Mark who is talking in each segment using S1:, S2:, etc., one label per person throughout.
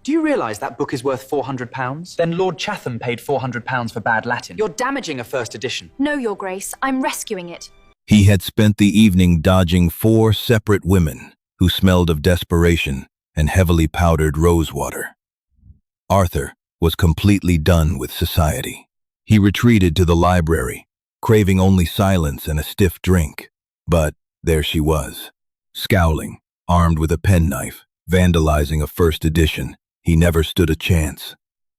S1: Do you realise that book is worth £400?
S2: Then Lord Chatham paid £400 for bad Latin.
S1: You're damaging a first edition.
S3: No, Your Grace. I'm rescuing it.
S4: He had spent the evening dodging 4 separate women who smelled of desperation and heavily powdered rosewater. Arthur was completely done with society. He retreated to the library, craving only silence and a stiff drink. But there she was, scowling, armed with a penknife, vandalizing a first edition. He never stood a chance.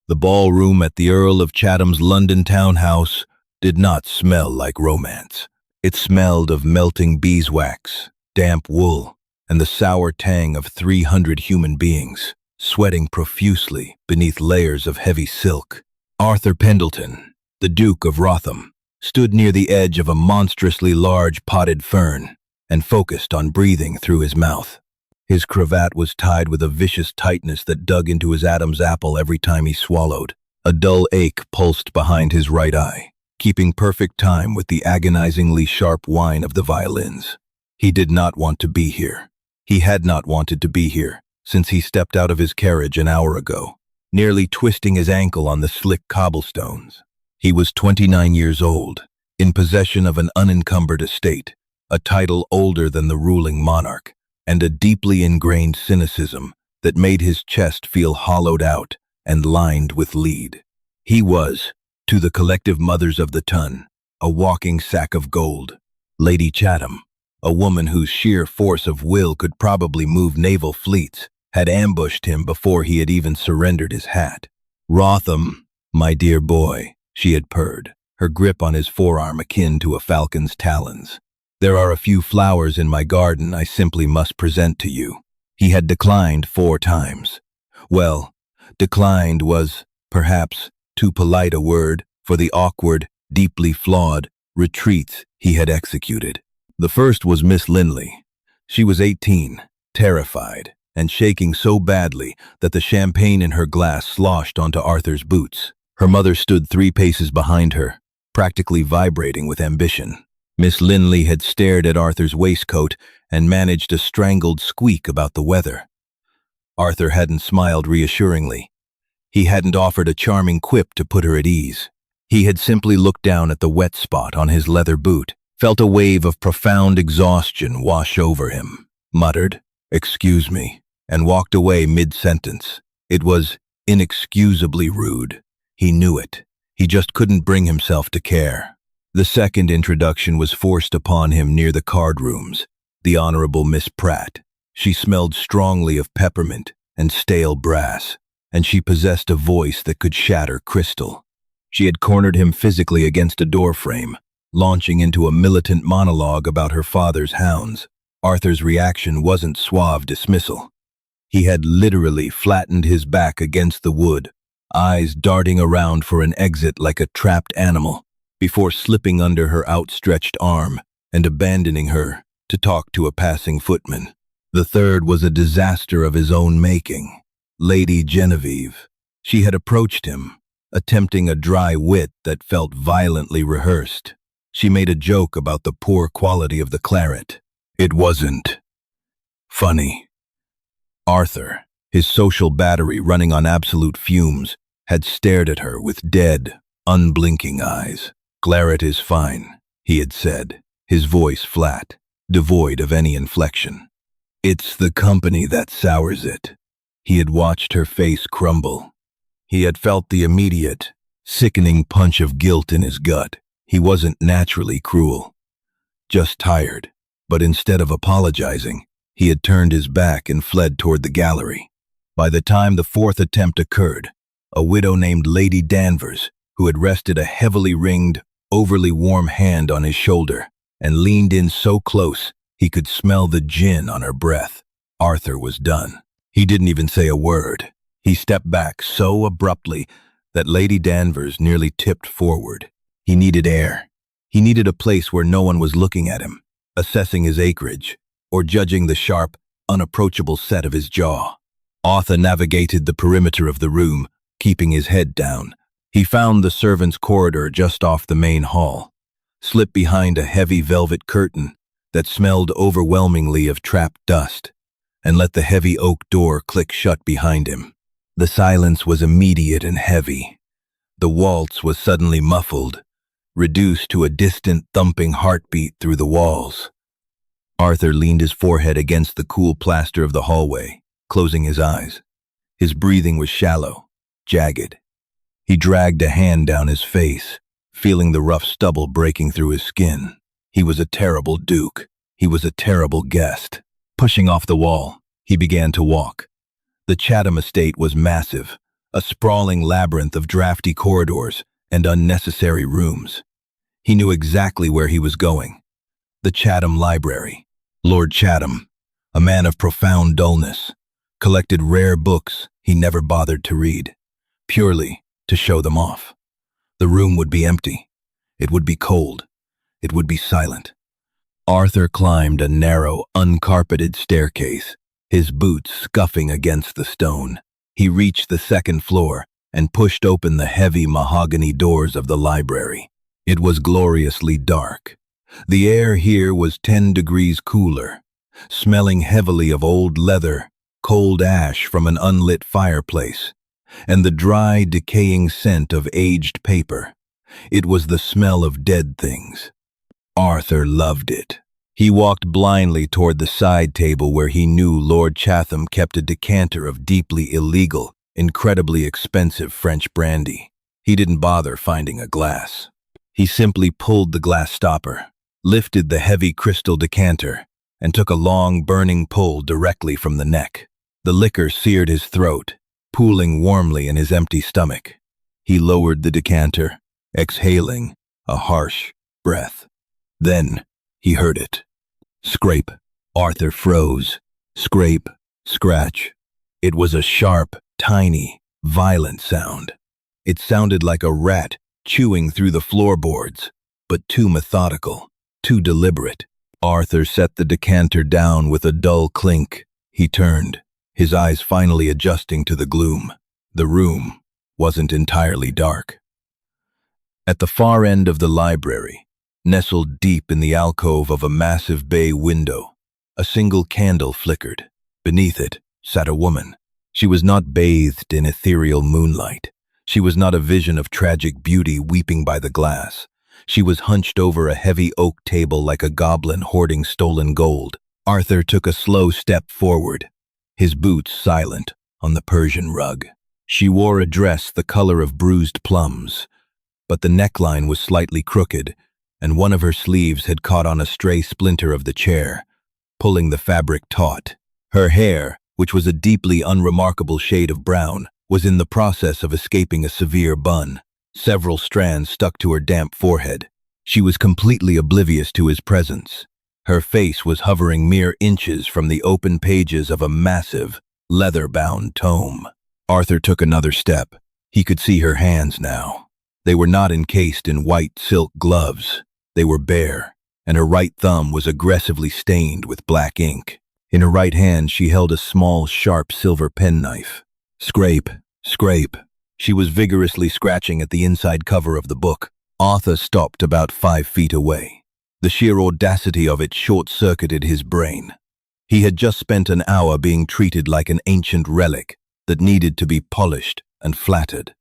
S4: The ballroom at the Earl of Chatham's London townhouse did not smell like romance. It smelled of melting beeswax, damp wool, and the sour tang of 300 human beings, sweating profusely beneath layers of heavy silk. Arthur Pendelton, the Duke of Rotham, stood near the edge of a monstrously large potted fern and focused on breathing through his mouth. His cravat was tied with a vicious tightness that dug into his Adam's apple every time he swallowed. A dull ache pulsed behind his right eye, keeping perfect time with the agonizingly sharp whine of the violins. He did not want to be here. He had not wanted to be here since he stepped out of his carriage an hour ago, nearly twisting his ankle on the slick cobblestones. He was 29 years old, in possession of an unencumbered estate, a title older than the ruling monarch, and a deeply ingrained cynicism that made his chest feel hollowed out and lined with lead. He was, to the collective mothers of the ton, a walking sack of gold. Lady Chatham, a woman whose sheer force of will could probably move naval fleets, had ambushed him before he had even surrendered his hat. "Rotham, my dear boy," she had purred, her grip on his forearm akin to a falcon's talons. "There are a few flowers in my garden I simply must present to you." He had declined 4 times. Well, declined was, perhaps, too polite a word for the awkward, deeply flawed retreats he had executed. The first was Miss Linley. She was 18, terrified, and shaking so badly that the champagne in her glass sloshed onto Arthur's boots. Her mother stood 3 paces behind her, practically vibrating with ambition. Miss Linley had stared at Arthur's waistcoat and managed a strangled squeak about the weather. Arthur hadn't smiled reassuringly. He hadn't offered a charming quip to put her at ease. He had simply looked down at the wet spot on his leather boot, felt a wave of profound exhaustion wash over him, muttered, "Excuse me," and walked away mid-sentence. It was inexcusably rude. He knew it. He just couldn't bring himself to care. The second introduction was forced upon him near the card rooms, the Honorable Miss Pratt. She smelled strongly of peppermint and stale brass, and she possessed a voice that could shatter crystal. She had cornered him physically against a doorframe, launching into a militant monologue about her father's hounds. Arthur's reaction wasn't suave dismissal. He had literally flattened his back against the wood, eyes darting around for an exit like a trapped animal, before slipping under her outstretched arm and abandoning her to talk to a passing footman. The third was a disaster of his own making. Lady Genevieve. She had approached him, attempting a dry wit that felt violently rehearsed. She made a joke about the poor quality of the claret. It wasn't funny. Arthur, his social battery running on absolute fumes, had stared at her with dead, unblinking eyes. "Claret is fine," he had said, his voice flat, devoid of any inflection. "It's the company that sours it." He had watched her face crumble. He had felt the immediate, sickening punch of guilt in his gut. He wasn't naturally cruel, just tired. But instead of apologizing, he had turned his back and fled toward the gallery. By the time the 4th attempt occurred, a widow named Lady Danvers, who had rested a heavily ringed, overly warm hand on his shoulder and leaned in so close he could smell the gin on her breath. Arthur was done. He didn't even say a word. He stepped back so abruptly that Lady Danvers nearly tipped forward. He needed air. He needed a place where no one was looking at him, assessing his acreage, or judging the sharp, unapproachable set of his jaw. Arthur navigated the perimeter of the room, keeping his head down. He found the servants' corridor just off the main hall, slipped behind a heavy velvet curtain that smelled overwhelmingly of trapped dust, and let the heavy oak door click shut behind him. The silence was immediate and heavy. The waltz was suddenly muffled, reduced to a distant thumping heartbeat through the walls. Arthur leaned his forehead against the cool plaster of the hallway, closing his eyes. His breathing was shallow, jagged. He dragged a hand down his face, feeling the rough stubble breaking through his skin. He was a terrible duke. He was a terrible guest. Pushing off the wall, he began to walk. The Chatham estate was massive, a sprawling labyrinth of drafty corridors and unnecessary rooms. He knew exactly where he was going. The Chatham Library. Lord Chatham, a man of profound dullness, collected rare books he never bothered to read, purely to show them off. The room would be empty. It would be cold. It would be silent. Arthur climbed a narrow, uncarpeted staircase, his boots scuffing against the stone. He reached the second floor and pushed open the heavy mahogany doors of the library. It was gloriously dark. The air here was 10 degrees cooler, smelling heavily of old leather, cold ash from an unlit fireplace, and the dry, decaying scent of aged paper. It was the smell of dead things. Arthur loved it. He walked blindly toward the side table where he knew Lord Chatham kept a decanter of deeply illegal, incredibly expensive French brandy. He didn't bother finding a glass. He simply pulled the glass stopper, lifted the heavy crystal decanter, and took a long, burning pull directly from the neck. The liquor seared his throat, pooling warmly in his empty stomach. He lowered the decanter, exhaling a harsh breath. Then he heard it. Scrape. Arthur froze. Scrape, scratch. It was a sharp, tiny, violent sound. It sounded like a rat chewing through the floorboards, but too methodical, too deliberate. Arthur set the decanter down with a dull clink. He turned, his eyes finally adjusting to the gloom. The room wasn't entirely dark. At the far end of the library, nestled deep in the alcove of a massive bay window, a single candle flickered. Beneath it sat a woman. She was not bathed in ethereal moonlight. She was not a vision of tragic beauty weeping by the glass. She was hunched over a heavy oak table like a goblin hoarding stolen gold. Arthur took a slow step forward, his boots silent on the Persian rug. She wore a dress the color of bruised plums, but the neckline was slightly crooked, and one of her sleeves had caught on a stray splinter of the chair, pulling the fabric taut. Her hair, which was a deeply unremarkable shade of brown, was in the process of escaping a severe bun. Several strands stuck to her damp forehead. She was completely oblivious to his presence. Her face was hovering mere inches from the open pages of a massive, leather-bound tome. Arthur took another step. He could see her hands now. They were not encased in white silk gloves. They were bare, and her right thumb was aggressively stained with black ink. In her right hand she held a small, sharp silver penknife. Scrape, scrape. She was vigorously scratching at the inside cover of the book. Arthur stopped about 5 feet away. The sheer audacity of it short-circuited his brain. He had just spent an hour being treated like an ancient relic that needed to be polished and flattered.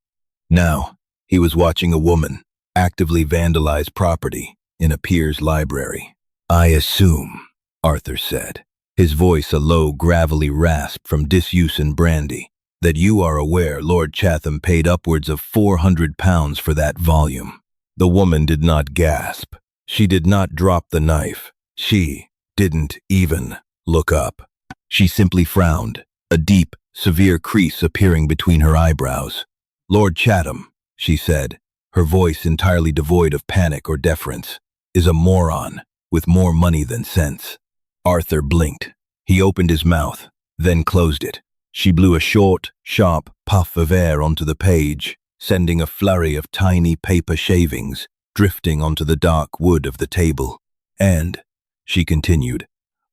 S4: Now, he was watching a woman actively vandalize property in a peer's library. "I assume," Arthur said, his voice a low, gravelly rasp from disuse in brandy, "that you are aware Lord Chatham paid upwards of £400 for that volume." The woman did not gasp. She did not drop the knife. She didn't even look up. She simply frowned, a deep, severe crease appearing between her eyebrows. "Lord Chatham," she said, her voice entirely devoid of panic or deference, "is a moron with more money than sense." Arthur blinked. He opened his mouth, then closed it. She blew a short, sharp puff of air onto the page, sending a flurry of tiny paper shavings drifting onto the dark wood of the table. "And," she continued,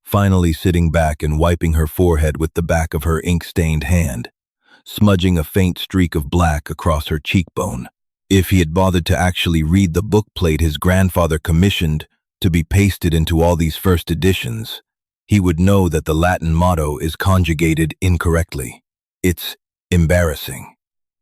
S4: finally sitting back and wiping her forehead with the back of her ink-stained hand, smudging a faint streak of black across her cheekbone. If he had bothered to actually read the bookplate his grandfather commissioned to be pasted into all these first editions, he would know that the Latin motto is conjugated incorrectly. It's Embarrassing.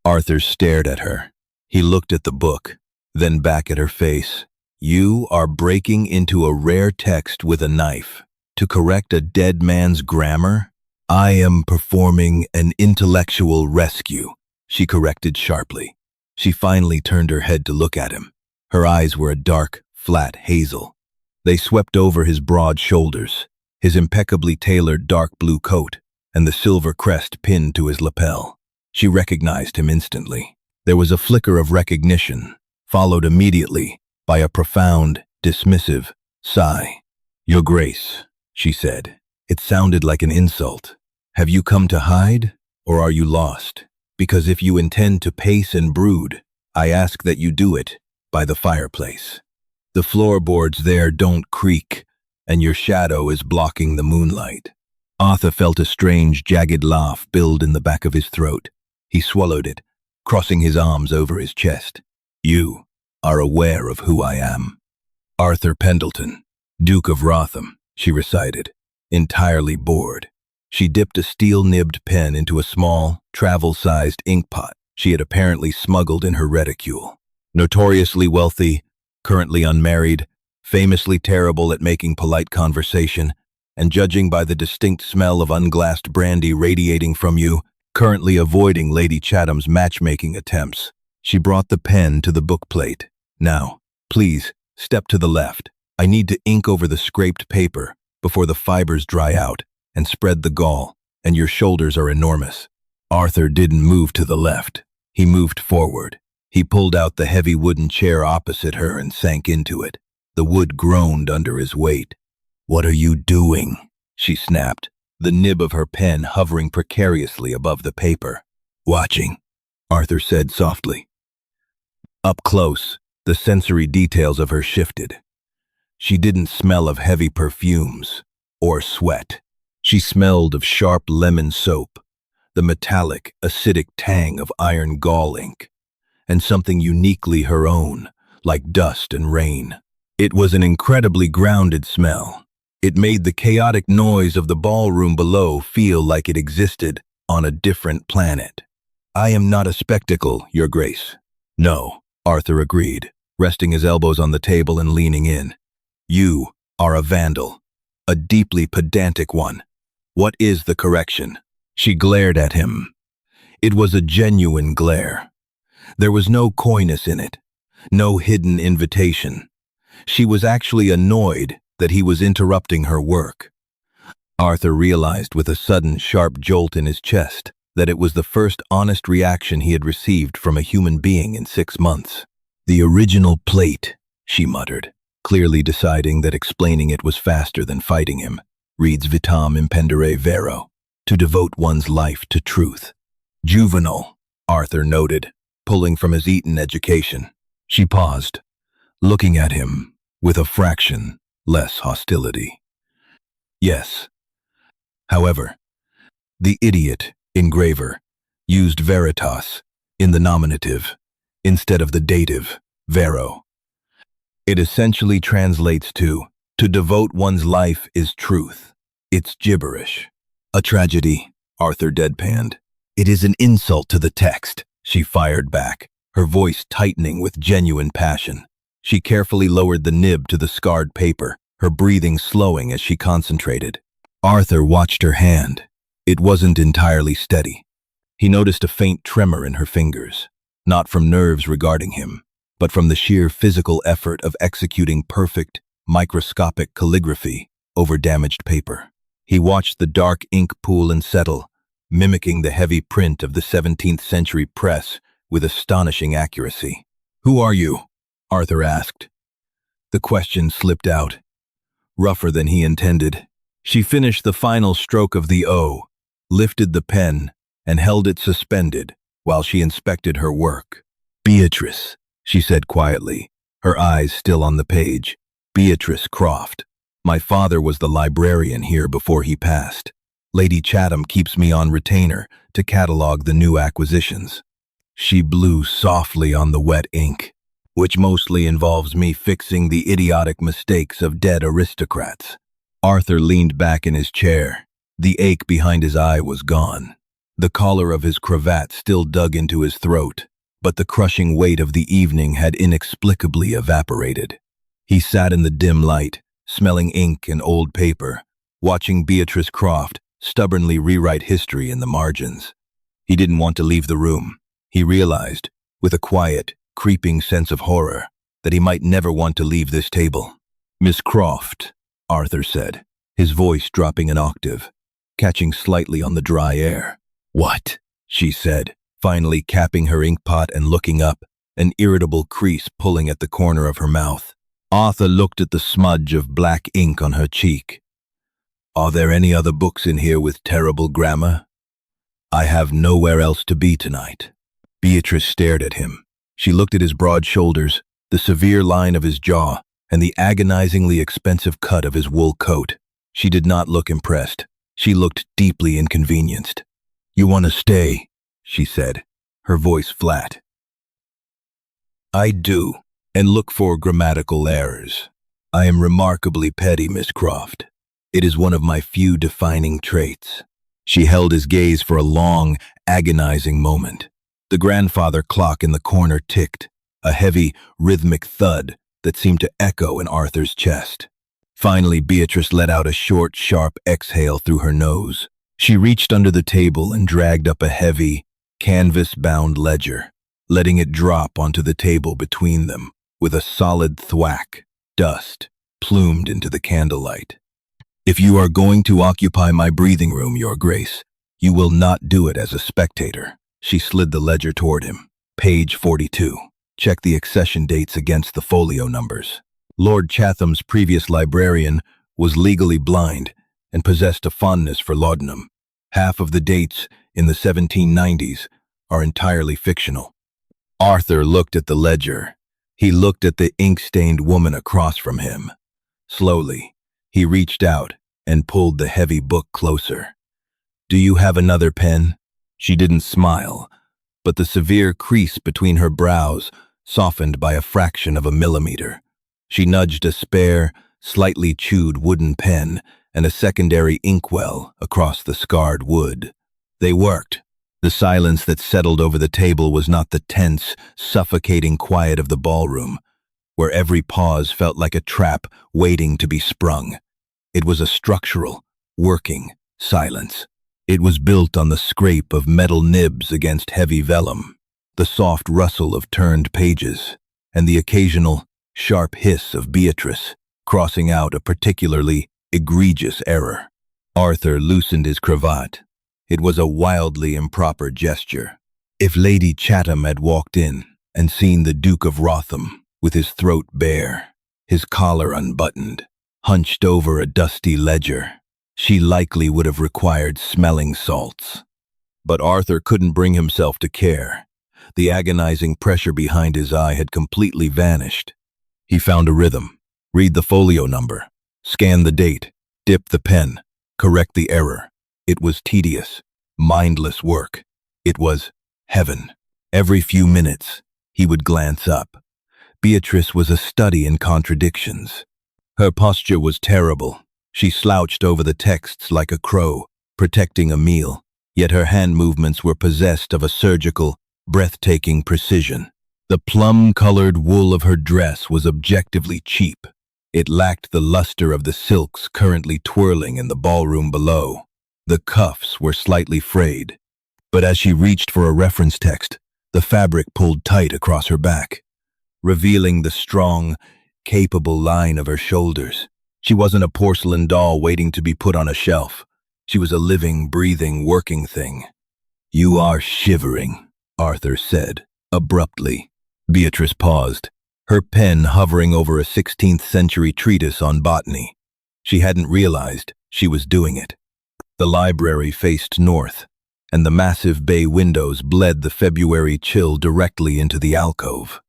S4: Arthur stared at her. He looked at the book, then back at her face. You are breaking into a rare text with a knife to correct a dead man's grammar? I am performing an intellectual rescue, she corrected sharply. She finally turned her head to look at him. Her eyes were a dark, flat hazel. They swept over his broad shoulders, his impeccably tailored dark blue coat, and the silver crest pinned to his lapel. She recognized him instantly. There was a flicker of recognition, followed immediately by a profound, dismissive sigh. Your Grace, she said. It sounded like an insult. Have you come to hide, or are you lost? Because if you intend to pace and brood, I ask that you do it by the fireplace. The floorboards there don't creak, and your shadow is blocking the moonlight. Arthur felt a strange, jagged laugh build in the back of his throat. He swallowed it, crossing his arms over his chest. You are aware of who I am. Arthur Pendelton, Duke of Rotham, she recited, entirely bored. She dipped a steel-nibbed pen into a small, travel-sized inkpot she had apparently smuggled in her reticule. Notoriously wealthy, currently unmarried, famously terrible at making polite conversation, and judging by the distinct smell of unglassed brandy radiating from you, currently avoiding Lady Chatham's matchmaking attempts. She brought the pen to the bookplate. Now, please, step to the left. I need to ink over the scraped paper before the fibers dry out, and spread the gall, and your shoulders are enormous. Arthur didn't move to the left. He moved forward. He pulled out the heavy wooden chair opposite her and sank into it. The wood groaned under his weight. What are you doing? She snapped, the nib of her pen hovering precariously above the paper. Watching, Arthur said softly. Up close, the sensory details of her shifted. She didn't smell of heavy perfumes or sweat. She smelled of sharp lemon soap, the metallic, acidic tang of iron gall ink, and something uniquely her own, like dust and rain. It was an incredibly grounded smell. It made the chaotic noise of the ballroom below feel like it existed on a different planet. I am not a spectacle, Your Grace. No, Arthur agreed, resting his elbows on the table and leaning in. You are a vandal, a deeply pedantic one. What is the correction? She glared at him. It was a genuine glare. There was no coyness in it, no hidden invitation. She was actually annoyed that he was interrupting her work. Arthur realized with a sudden, sharp jolt in his chest that it was the first honest reaction he had received from a human being in 6 months. The original plate, she muttered, clearly deciding that explaining it was faster than fighting him. Reads vitam impendere vero, to devote one's life to truth. Juvenile, Arthur noted, pulling from his Eton education. She paused, looking at him with a fraction less hostility. Yes. However, the idiot engraver used veritas in the nominative instead of the dative, vero. It essentially translates to devote one's life is truth. It's gibberish. A tragedy, Arthur deadpanned. It is an insult to the text, she fired back, her voice tightening with genuine passion. She carefully lowered the nib to the scarred paper, her breathing slowing as she concentrated. Arthur watched her hand. It wasn't entirely steady. He noticed a faint tremor in her fingers, not from nerves regarding him, but from the sheer physical effort of executing perfect, microscopic calligraphy over damaged paper. He watched the dark ink pool and settle, mimicking the heavy print of the 17th century press with astonishing accuracy. Who are you? Arthur asked. The question slipped out, rougher than he intended. She finished the final stroke of the O, lifted the pen, and held it suspended while she inspected her work. Beatrice, she said quietly, her eyes still on the page. Beatrice Croft. My father was the librarian here before he passed. Lady Chatham keeps me on retainer to catalog the new acquisitions. She blew softly on the wet ink, which mostly involves me fixing the idiotic mistakes of dead aristocrats. Arthur leaned back in his chair. The ache behind his eye was gone. The collar of his cravat still dug into his throat, but the crushing weight of the evening had inexplicably evaporated. He sat in the dim light, smelling ink and old paper, watching Beatrice Croft stubbornly rewrite history in the margins. He didn't want to leave the room. He realized, with a quiet, creeping sense of horror, that he might never want to leave this table. "Miss Croft," Arthur said, his voice dropping an octave, catching slightly on the dry air. "What?" she said, finally capping her inkpot and looking up, an irritable crease pulling at the corner of her mouth. Arthur looked at the smudge of black ink on her cheek. "Are there any other books in here with terrible grammar? I have nowhere else to be tonight." Beatrice stared at him. She looked at his broad shoulders, the severe line of his jaw, and the agonizingly expensive cut of his wool coat. She did not look impressed. She looked deeply inconvenienced. "You want to stay?" she said, her voice flat. "I do, and look for grammatical errors. I am remarkably petty, Miss Croft. It is one of my few defining traits." She held his gaze for a long, agonizing moment. The grandfather clock in the corner ticked, a heavy, rhythmic thud that seemed to echo in Arthur's chest. Finally, Beatrice let out a short, sharp exhale through her nose. She reached under the table and dragged up a heavy, canvas-bound ledger, letting it drop onto the table between them with a solid thwack, dust plumed into the candlelight. "If you are going to occupy my breathing room, Your Grace, you will not do it as a spectator." She slid the ledger toward him. "Page 42. Check the accession dates against the folio numbers." Lord Chatham's previous librarian was legally blind and possessed a fondness for laudanum. Half of the dates in the 1790s are entirely fictional. Arthur looked at the ledger. He looked at the ink-stained woman across from him. Slowly, he reached out and pulled the heavy book closer. "Do you have another pen?" She didn't smile, but the severe crease between her brows softened by a fraction of a millimeter. She nudged a spare, slightly chewed wooden pen and a secondary inkwell across the scarred wood. They worked. The silence that settled over the table was not the tense, suffocating quiet of the ballroom, where every pause felt like a trap waiting to be sprung. It was a structural, working silence. It was built on the scrape of metal nibs against heavy vellum, the soft rustle of turned pages, and the occasional, sharp hiss of Beatrice crossing out a particularly egregious error. Arthur loosened his cravat. It was a wildly improper gesture. If Lady Chatham had walked in and seen the Duke of Rotham with his throat bare, his collar unbuttoned, hunched over a dusty ledger, she likely would have required smelling salts. But Arthur couldn't bring himself to care. The agonizing pressure behind his eye had completely vanished. He found a rhythm. Read the folio number. Scan the date. Dip the pen. Correct the error. It was tedious, mindless work. It was heaven. Every few minutes, he would glance up. Beatrice was a study in contradictions. Her posture was terrible. She slouched over the texts like a crow, protecting a meal, yet her hand movements were possessed of a surgical, breathtaking precision. The plum-colored wool of her dress was objectively cheap. It lacked the luster of the silks currently twirling in the ballroom below. The cuffs were slightly frayed, but as she reached for a reference text, the fabric pulled tight across her back, revealing the strong, capable line of her shoulders. She wasn't a porcelain doll waiting to be put on a shelf. She was a living, breathing, working thing. "You are shivering," Arthur said, abruptly. Beatrice paused, her pen hovering over a 16th century treatise on botany. She hadn't realized she was doing it. The library faced north, and the massive bay windows bled the February chill directly into the alcove.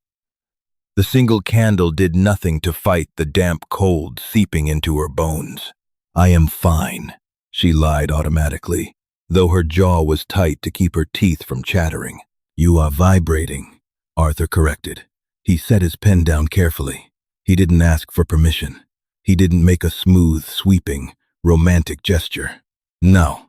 S4: The single candle did nothing to fight the damp cold seeping into her bones. "I am fine," she lied automatically, though her jaw was tight to keep her teeth from chattering. "You are vibrating," Arthur corrected. He set his pen down carefully. He didn't ask for permission. He didn't make a smooth, sweeping, romantic gesture. No.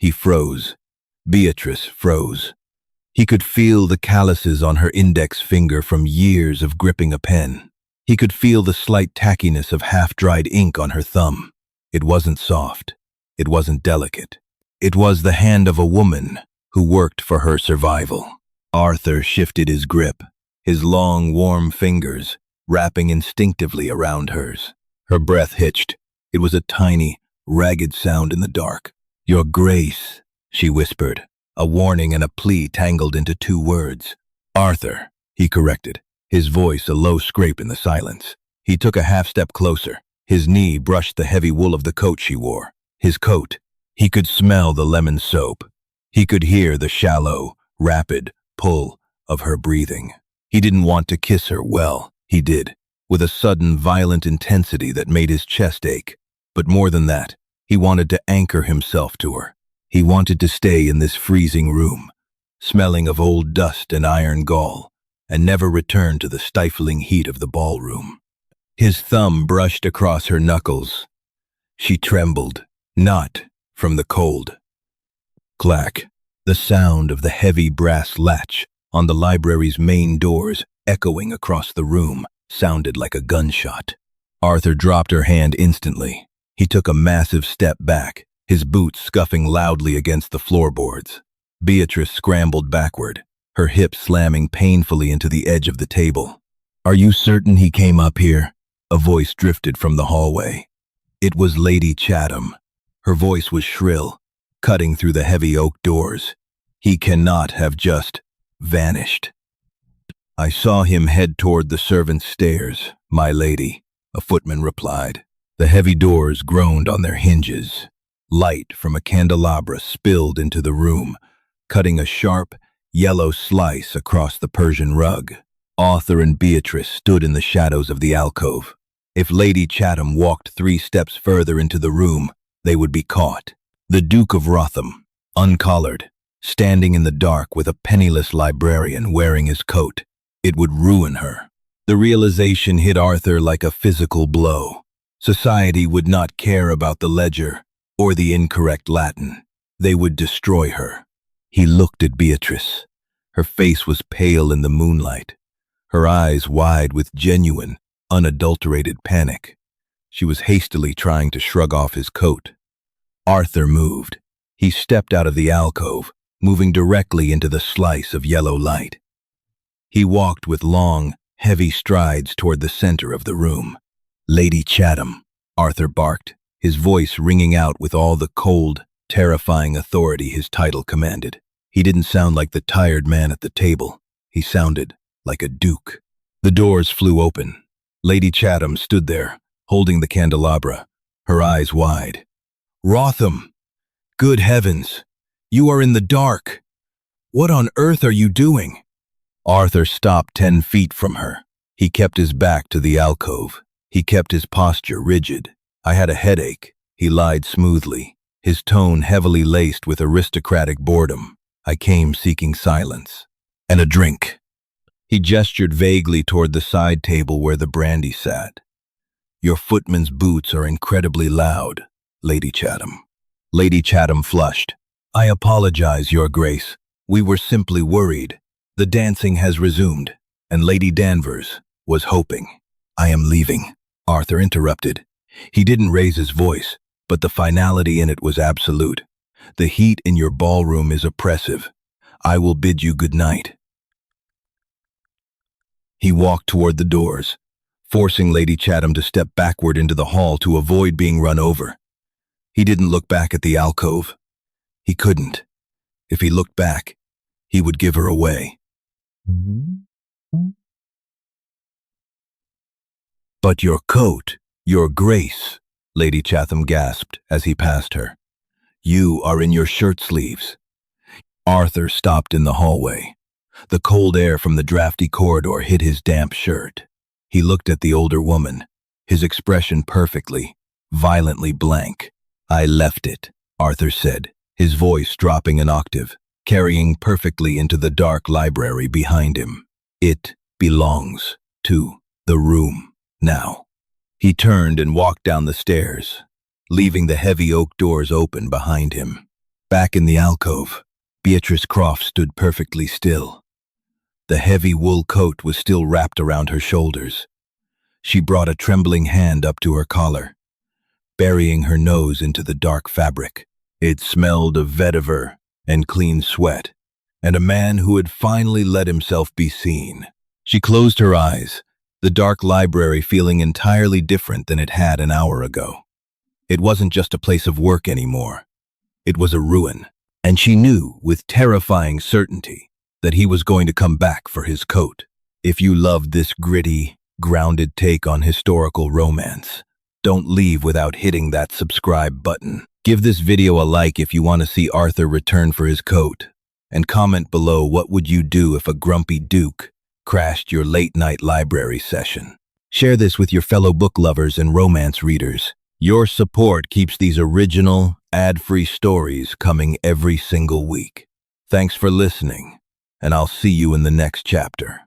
S4: He froze. Beatrice froze. He could feel the calluses on her index finger from years of gripping a pen. He could feel the slight tackiness of half-dried ink on her thumb. It wasn't soft. It wasn't delicate. It was the hand of a woman who worked for her survival. Arthur shifted his grip, his long, warm fingers wrapping instinctively around hers. Her breath hitched. It was a tiny, ragged sound in the dark. "Your Grace," she whispered, a warning and a plea tangled into two words. "Arthur," he corrected, his voice a low scrape in the silence. He took a half-step closer. His knee brushed the heavy wool of the coat she wore. His coat. He could smell the lemon soap. He could hear the shallow, rapid pull of her breathing. He didn't want to kiss her. Well, he did, with a sudden, violent intensity that made his chest ache. But more than that, he wanted to anchor himself to her. He wanted to stay in this freezing room, smelling of old dust and iron gall, and never return to the stifling heat of the ballroom. His thumb brushed across her knuckles. She trembled, not from the cold. Clack, the sound of the heavy brass latch on the library's main doors echoing across the room sounded like a gunshot. Arthur dropped her hand instantly. He took a massive step back, his boots scuffing loudly against the floorboards. Beatrice scrambled backward, her hips slamming painfully into the edge of the table. "Are you certain he came up here?" A voice drifted from the hallway. It was Lady Chatham. Her voice was shrill, cutting through the heavy oak doors. "He cannot have just vanished." "I saw him head toward the servants' stairs, my lady," a footman replied. The heavy doors groaned on their hinges. Light from a candelabra spilled into the room, cutting a sharp, yellow slice across the Persian rug. Arthur and Beatrice stood in the shadows of the alcove. If Lady Chatham walked 3 steps further into the room, they would be caught. The Duke of Rotham, uncollared, standing in the dark with a penniless librarian wearing his coat. It would ruin her. The realization hit Arthur like a physical blow. Society would not care about the ledger or the incorrect Latin. They would destroy her. He looked at Beatrice. Her face was pale in the moonlight, her eyes wide with genuine, unadulterated panic. She was hastily trying to shrug off his coat. Arthur moved. He stepped out of the alcove, moving directly into the slice of yellow light. He walked with long, heavy strides toward the center of the room. "Lady Chatham," Arthur barked, his voice ringing out with all the cold, terrifying authority his title commanded. He didn't sound like the tired man at the table. He sounded like a duke. The doors flew open. Lady Chatham stood there, holding the candelabra, her eyes wide. "Rotham! Good heavens! You are in the dark! What on earth are you doing?" Arthur stopped 10 feet from her. He kept his back to the alcove. He kept his posture rigid. "I had a headache," he lied smoothly, his tone heavily laced with aristocratic boredom. "I came seeking silence. And a drink." He gestured vaguely toward the side table where the brandy sat. "Your footman's boots are incredibly loud, Lady Chatham." Lady Chatham flushed. "I apologize, Your Grace. We were simply worried. The dancing has resumed, and Lady Danvers was hoping." "I am leaving," Arthur interrupted. He didn't raise his voice, but the finality in it was absolute. "The heat in your ballroom is oppressive. I will bid you good night." He walked toward the doors, forcing Lady Chatham to step backward into the hall to avoid being run over. He didn't look back at the alcove. He couldn't. If he looked back, he would give her away. "But your coat, Your Grace," Lady Chatham gasped as he passed her. "You are in your shirt sleeves." Arthur stopped in the hallway. The cold air from the drafty corridor hit his damp shirt. He looked at the older woman, his expression perfectly, violently blank. "I left it," Arthur said, his voice dropping an octave, carrying perfectly into the dark library behind him. "It belongs to the room now." He turned and walked down the stairs, leaving the heavy oak doors open behind him. Back in the alcove, Beatrice Croft stood perfectly still. The heavy wool coat was still wrapped around her shoulders. She brought a trembling hand up to her collar, burying her nose into the dark fabric. It smelled of vetiver and clean sweat, and a man who had finally let himself be seen. She closed her eyes, the dark library feeling entirely different than it had an hour ago. It wasn't just a place of work anymore. It was a ruin, and she knew with terrifying certainty that he was going to come back for his coat. If you loved this gritty, grounded take on historical romance, don't leave without hitting that subscribe button. Give this video a like if you want to see Arthur return for his coat, and comment below what would you do if a grumpy duke crashed your late-night library session. Share this with your fellow book lovers and romance readers. Your support keeps these original, ad-free stories coming every single week. Thanks for listening, and I'll see you in the next chapter.